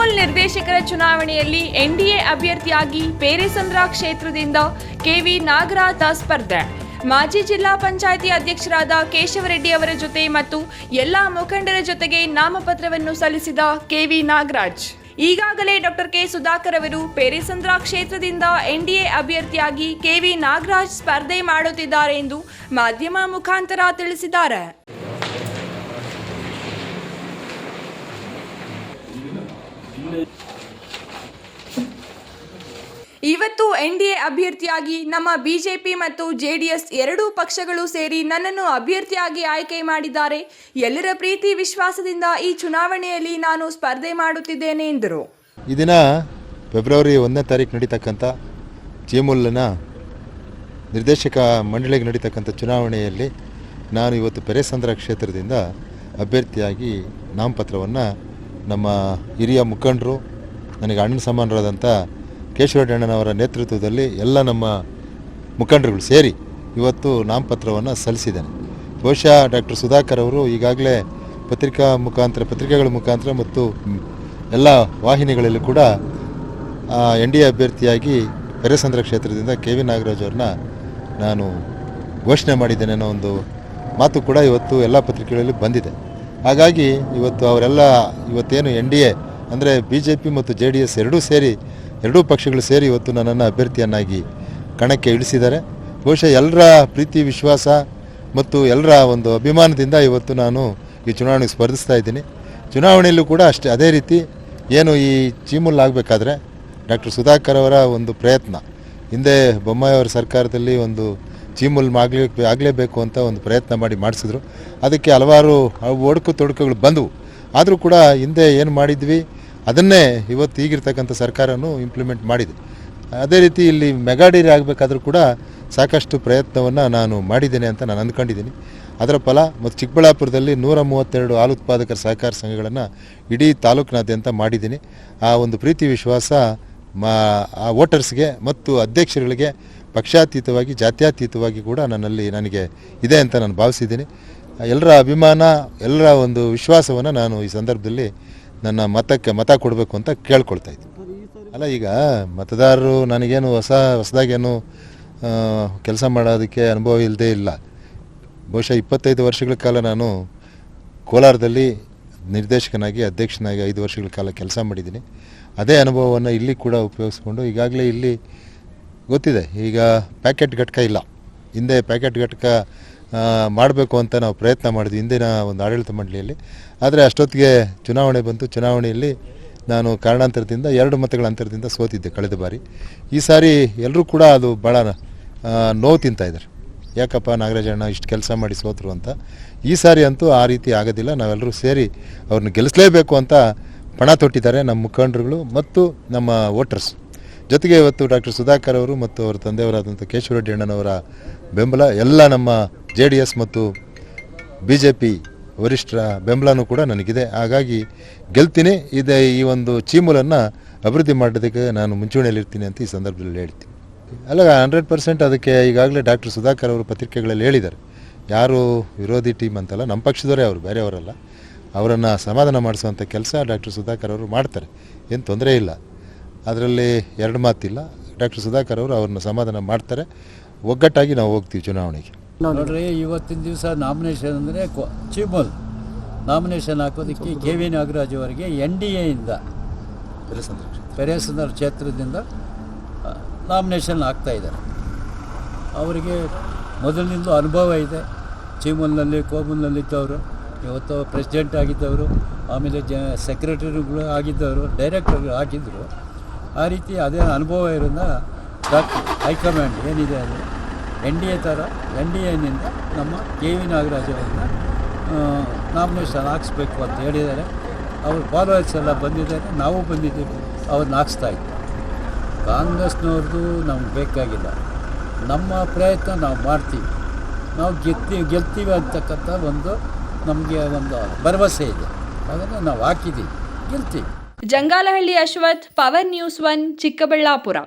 ಚೀಮೂಲ್ ನಿರ್ದೇಶಕರ ಚುನಾವಣೆಯಲ್ಲಿ ಎನ್ಡಿಎ ಅಭ್ಯರ್ಥಿಯಾಗಿ ಪೇರೆಸಂದ್ರ ಕ್ಷೇತ್ರದಿಂದ ಕೆವಿ ನಾಗರಾಜ್ ಸ್ಪರ್ಧೆ. ಮಾಜಿ ಜಿಲ್ಲಾ ಪಂಚಾಯಿತಿ ಅಧ್ಯಕ್ಷರಾದ ಕೇಶವರೆಡ್ಡಿ ಅವರ ಜೊತೆ ಮತ್ತು ಎಲ್ಲಾ ಮುಖಂಡರ ಜೊತೆಗೆ ನಾಮಪತ್ರವನ್ನು ಸಲ್ಲಿಸಿದ ಕೆವಿ ನಾಗರಾಜ್. ಈಗಾಗಲೇ ಡಾಕ್ಟರ್ ಕೆ ಸುಧಾಕರ್ ಅವರು ಪೇರೆಸಂದ್ರ ಕ್ಷೇತ್ರದಿಂದ ಎನ್ಡಿಎ ಅಭ್ಯರ್ಥಿಯಾಗಿ ಕೆವಿ ನಾಗರಾಜ್ ಸ್ಪರ್ಧೆ ಮಾಡುತ್ತಿದ್ದಾರೆ ಎಂದು ಮಾಧ್ಯಮ ಮುಖಾಂತರ ತಿಳಿಸಿದ್ದಾರೆ. ಇವತ್ತು ಎನ್ಡಿಎ ಅಭ್ಯರ್ಥಿಯಾಗಿ ನಮ್ಮ ಬಿಜೆಪಿ ಮತ್ತು ಜೆಡಿಎಸ್ ಎರಡೂ ಪಕ್ಷಗಳು ಸೇರಿ ನನ್ನನ್ನು ಅಭ್ಯರ್ಥಿಯಾಗಿ ಆಯ್ಕೆ ಮಾಡಿದ್ದಾರೆ. ಎಲ್ಲರ ಪ್ರೀತಿ ವಿಶ್ವಾಸದಿಂದ ಈ ಚುನಾವಣೆಯಲ್ಲಿ ನಾನು ಸ್ಪರ್ಧೆ ಮಾಡುತ್ತಿದ್ದೇನೆ ಎಂದರು. ಈ ದಿನ ಫೆಬ್ರವರಿ 1ನೇ ತಾರೀಕು ನಡೀತಕ್ಕಂಥ ಚೀಮೂಲಿನ ನಿರ್ದೇಶಕ ಮಂಡಳಿಗೆ ನಡೀತಕ್ಕಂಥ ಚುನಾವಣೆಯಲ್ಲಿ ನಾನು ಇವತ್ತು ಪೇರೆಸಂದ್ರ ಕ್ಷೇತ್ರದಿಂದ ಅಭ್ಯರ್ಥಿಯಾಗಿ ನಾಮಪತ್ರವನ್ನು ನಮ್ಮ ಹಿರಿಯ ಮುಖಂಡರು, ನನಗೆ ಅಣ್ಣ ಸಮಾನರಾದಂಥ ಕೇಶವರೆಡ್ಡಿ ಅಣ್ಣನವರ ನೇತೃತ್ವದಲ್ಲಿ ಎಲ್ಲ ನಮ್ಮ ಮುಖಂಡರುಗಳು ಸೇರಿ ಇವತ್ತು ನಾಮಪತ್ರವನ್ನು ಸಲ್ಲಿಸಿದ್ದೇನೆ. ಬಹುಶಃ ಡಾಕ್ಟರ್ ಸುಧಾಕರ್ ಅವರು ಈಗಾಗಲೇ ಪತ್ರಿಕೆಗಳ ಮುಖಾಂತರ ಮತ್ತು ಎಲ್ಲ ವಾಹಿನಿಗಳಲ್ಲಿ ಕೂಡ ಎನ್ಡಿಎ ಅಭ್ಯರ್ಥಿಯಾಗಿ ಪೇರೆಸಂದ್ರ ಕ್ಷೇತ್ರದಿಂದ ಕೆವಿ ನಾಗರಾಜ್ ಅವ್ರನ್ನ ನಾನು ಘೋಷಣೆ ಮಾಡಿದ್ದೇನೆ ಅನ್ನೋ ಒಂದು ಮಾತು ಕೂಡ ಇವತ್ತು ಎಲ್ಲ ಪತ್ರಿಕೆಗಳಲ್ಲಿ ಬಂದಿದೆ. ಹಾಗಾಗಿ ಇವತ್ತು ಅವರೆಲ್ಲ ಇವತ್ತೇನು ಎನ್ಡಿಎ ಅಂದರೆ ಬಿಜೆಪಿ ಮತ್ತು ಜೆಡಿಎಸ್ ಎರಡೂ ಪಕ್ಷಗಳು ಸೇರಿ ಇವತ್ತು ನನ್ನನ್ನು ಅಭ್ಯರ್ಥಿಯನ್ನಾಗಿ ಕಣಕ್ಕೆ ಇಳಿಸಿದ್ದಾರೆ. ಬಹುಶಃ ಎಲ್ಲರ ಪ್ರೀತಿ ವಿಶ್ವಾಸ ಮತ್ತು ಎಲ್ಲರ ಒಂದು ಅಭಿಮಾನದಿಂದ ಇವತ್ತು ನಾನು ಈ ಚುನಾವಣೆಗೆ ಸ್ಪರ್ಧಿಸ್ತಾ ಇದ್ದೀನಿ. ಚುನಾವಣೆಯಲ್ಲೂ ಕೂಡ ಅದೇ ರೀತಿ ಏನು ಈ ಚೀಮೂಲ್ ಆಗಬೇಕಾದ್ರೆ ಡಾಕ್ಟರ್ ಸುಧಾಕರ್ ಅವರ ಒಂದು ಪ್ರಯತ್ನ, ಹಿಂದೆ ಬೊಮ್ಮಾಯಿ ಅವರ ಸರ್ಕಾರದಲ್ಲಿ ಒಂದು ಚೀಮೂಲ್ ಆಗಲೇಬೇಕು ಅಂತ ಒಂದು ಪ್ರಯತ್ನ ಮಾಡಿಸಿದ್ರು. ಅದಕ್ಕೆ ಹಲವಾರು ಒಡಕು ತೊಡಕುಗಳು ಬಂದವು. ಆದರೂ ಕೂಡ ಹಿಂದೆ ಏನು ಮಾಡಿದ್ವಿ ಅದನ್ನೇ ಇವತ್ತು ಈಗಿರ್ತಕ್ಕಂಥ ಸರ್ಕಾರನೂ ಇಂಪ್ಲಿಮೆಂಟ್ ಮಾಡಿದೆ. ಅದೇ ರೀತಿ ಇಲ್ಲಿ ಮೆಗಾ ಡೈರಿ ಆಗಬೇಕಾದ್ರೂ ಕೂಡ ಸಾಕಷ್ಟು ಪ್ರಯತ್ನವನ್ನು ನಾನು ಮಾಡಿದ್ದೇನೆ ಅಂತ ನಾನು ಅಂದ್ಕೊಂಡಿದ್ದೀನಿ. ಅದರ ಫಲ ಮತ್ತು ಚಿಕ್ಕಬಳ್ಳಾಪುರದಲ್ಲಿ 132 ಹಾಲು ಉತ್ಪಾದಕರ ಸಹಕಾರ ಸಂಘಗಳನ್ನು ಇಡೀ ತಾಲೂಕಿನಾದ್ಯಂತ ಮಾಡಿದ್ದೀನಿ. ಆ ಒಂದು ಪ್ರೀತಿ ವಿಶ್ವಾಸ ಆ ವೋಟರ್ಸ್ಗೆ ಮತ್ತು ಅಧ್ಯಕ್ಷರುಗಳಿಗೆ ಪಕ್ಷಾತೀತವಾಗಿ ಜಾತ್ಯತೀತವಾಗಿ ಕೂಡ ನನಗೆ ಇದೆ ಅಂತ ನಾನು ಭಾವಿಸಿದ್ದೀನಿ. ಎಲ್ಲರ ಅಭಿಮಾನ, ಎಲ್ಲರ ಒಂದು ವಿಶ್ವಾಸವನ್ನು ನಾನು ಈ ಸಂದರ್ಭದಲ್ಲಿ ನನ್ನ ಮತ ಕೊಡಬೇಕು ಅಂತ ಕೇಳ್ಕೊಳ್ತಾ ಇದ್ದೀನಿ. ಅಲ್ಲ, ಈಗ ಮತದಾರರು ನನಗೇನು ಹೊಸದಾಗೇನು ಕೆಲಸ ಮಾಡೋದಕ್ಕೆ ಅನುಭವ ಇಲ್ಲದೇ ಇಲ್ಲ. ಬಹುಶಃ 25 ವರ್ಷಗಳ ಕಾಲ ನಾನು ಕೋಲಾರದಲ್ಲಿ ನಿರ್ದೇಶಕನಾಗಿ ಅಧ್ಯಕ್ಷನಾಗಿ 5 ವರ್ಷಗಳ ಕಾಲ ಕೆಲಸ ಮಾಡಿದ್ದೀನಿ. ಅದೇ ಅನುಭವವನ್ನು ಇಲ್ಲಿ ಕೂಡ ಉಪಯೋಗಿಸ್ಕೊಂಡು ಈಗಾಗಲೇ ಇಲ್ಲಿ ಗೊತ್ತಿದೆ. ಈಗ ಪ್ಯಾಕೆಟ್ ಘಟಕ ಇಲ್ಲ, ಹಿಂದೆ ಪ್ಯಾಕೆಟ್ ಘಟಕ ಮಾಡಬೇಕು ಅಂತ ನಾವು ಪ್ರಯತ್ನ ಮಾಡಿದ್ವಿ ಹಿಂದಿನ ಒಂದು ಆಡಳಿತ ಮಂಡಳಿಯಲ್ಲಿ. ಆದರೆ ಅಷ್ಟೊತ್ತಿಗೆ ಚುನಾವಣೆ ಬಂತು. ಚುನಾವಣೆಯಲ್ಲಿ ನಾನು ಕಾರಣಾಂತರದಿಂದ 2 ಮತಗಳ ಅಂತರದಿಂದ ಸೋತಿದ್ದೆ ಕಳೆದ ಬಾರಿ. ಈ ಸಾರಿ ಎಲ್ಲರೂ ಕೂಡ ಅದು ಭಾಳ ನೋವು ತಿಂತಾಯಿದ್ದಾರೆ. ಯಾಕಪ್ಪ ನಾಗರಾಜಣ್ಣ ಇಷ್ಟು ಕೆಲಸ ಮಾಡಿ ಸೋತರು ಅಂತ. ಈ ಸಾರಿ ಅಂತೂ ಆ ರೀತಿ ಆಗೋದಿಲ್ಲ. ನಾವೆಲ್ಲರೂ ಸೇರಿ ಅವ್ರನ್ನ ಗೆಲ್ಲಿಸಲೇಬೇಕು ಅಂತ ಪಣ ತೊಟ್ಟಿದ್ದಾರೆ ನಮ್ಮ ಮುಖಂಡರುಗಳು ಮತ್ತು ನಮ್ಮ ವೋಟರ್ಸ್. ಜೊತೆಗೆ ಇವತ್ತು ಡಾಕ್ಟರ್ ಸುಧಾಕರ್ ಅವರು ಮತ್ತು ಅವರ ತಂದೆಯವರಾದಂಥ ಕೇಶವರೆಡ್ಡಿ ಅಣ್ಣನವರ ಬೆಂಬಲ, ಎಲ್ಲ ನಮ್ಮ ಜೆಡಿಎಸ್ ಮತ್ತು ಬಿಜೆಪಿ ವರಿಷ್ಠರ ಬೆಂಬಲನೂ ಕೂಡ ನನಗಿದೆ. ಹಾಗಾಗಿ ಗೆಲ್ತೀನಿ. ಈ ಒಂದು ಚೀಮೂಲನ್ನು ಅಭಿವೃದ್ಧಿ ಮಾಡೋದಕ್ಕೆ ನಾನು ಮುಂಚೂಣಿಯಲ್ಲಿರ್ತೀನಿ ಅಂತ ಈ ಸಂದರ್ಭದಲ್ಲಿ ಹೇಳ್ತೀನಿ. ಅಲ್ಲ, 100% ಅದಕ್ಕೆ ಈಗಾಗಲೇ ಡಾಕ್ಟರ್ ಸುಧಾಕರ್ ಅವರು ಪತ್ರಿಕೆಗಳಲ್ಲಿ ಹೇಳಿದ್ದಾರೆ. ಯಾರು ವಿರೋಧಿ ಟೀಮ್ ಅಂತಲ್ಲ, ನಮ್ಮ ಪಕ್ಷದವರೇ ಅವರು, ಬೇರೆಯವರಲ್ಲ. ಅವರನ್ನು ಸಮಾಧಾನ ಮಾಡಿಸುವಂಥ ಕೆಲಸ ಡಾಕ್ಟರ್ ಸುಧಾಕರ್ ಅವರು ಮಾಡ್ತಾರೆ, ಏನು ತೊಂದರೆ ಇಲ್ಲ. ಅದರಲ್ಲಿ 2 ಮಾತಿಲ್ಲ. ಡಾಕ್ಟರ್ ಸುಧಾಕರ್ ಅವರು ಅವ್ರನ್ನ ಸಮಾಧಾನ ಮಾಡ್ತಾರೆ. ಒಗ್ಗಟ್ಟಾಗಿ ನಾವು ಹೋಗ್ತೀವಿ ಚುನಾವಣೆಗೆ. ನೋಡ್ರಿ, ಇವತ್ತಿನ ದಿವಸ ನಾಮಿನೇಷನ್ ಅಂದರೆ ಚೀಮೂಲ್ ನಾಮಿನೇಷನ್ ಹಾಕೋದಕ್ಕೆ ಕೆವಿ ನಾಗರಾಜ್ ಅವರಿಗೆ NDAಯಿಂದ ಪೇರೆಸಂದ್ರ ಕ್ಷೇತ್ರದಿಂದ ನಾಮಿನೇಷನ್ ಆಗ್ತಾಯಿದ್ದಾರೆ. ಅವರಿಗೆ ಮೊದಲಿನಿಂದ ಅನುಭವ ಇದೆ. ಚೀಮೂಲ್ನಲ್ಲಿ ಕೋಮೂಲ್ನಲ್ಲಿದ್ದವರು, ಇವತ್ತು ಪ್ರೆಸಿಡೆಂಟ್ ಆಗಿದ್ದವರು, ಆಮೇಲೆ ಸೆಕ್ರೆಟರಿಗಳು ಆಗಿದ್ದವರು, ಡೈರೆಕ್ಟರ್ಗಳು ಆಗಿದ್ದರು. ಆ ರೀತಿ ಅದೇ ಅನುಭವ ಇರೋದ್ರಿಂದ ಹೈಕಮಾಂಡ್ ಏನಿದೆ ಅದು NDAನಿಂದ ನಮ್ಮ ಕೆವಿ ನಾಗರಾಜ್ ಅವರನ್ನ ನಾಮಿನೇಷನ್ ಹಾಕ್ಸ್ಬೇಕು ಅಂತ ಹೇಳಿದ್ದಾರೆ. ಅವ್ರ ಫಾಲೋವರ್ಸ್ ಎಲ್ಲ ಬಂದಿದ್ದಾರೆ, ನಾವು ಬಂದಿದ್ದೀವಿ, ಅವ್ರನ್ನ ಹಾಕ್ಸ್ತಾಯಿದ್ವಿ. ಕಾಂಗ್ರೆಸ್ನವ್ರದ್ದು ನಮ್ಗೆ ಬೇಕಾಗಿಲ್ಲ. ನಮ್ಮ ಪ್ರಯತ್ನ ನಾವು ಮಾಡ್ತೀವಿ, ನಾವು ಗೆಲ್ತೀವಿ ಅಂತಕ್ಕಂಥ ನಮಗೆ ಒಂದು ಭರವಸೆ ಇದೆ. ಅದನ್ನು ನಾವು ಹಾಕಿದ್ದೀವಿ, ಗೆಲ್ತೀವಿ. Jangalahalli Ashwath, power news 1, Chikkaballapur.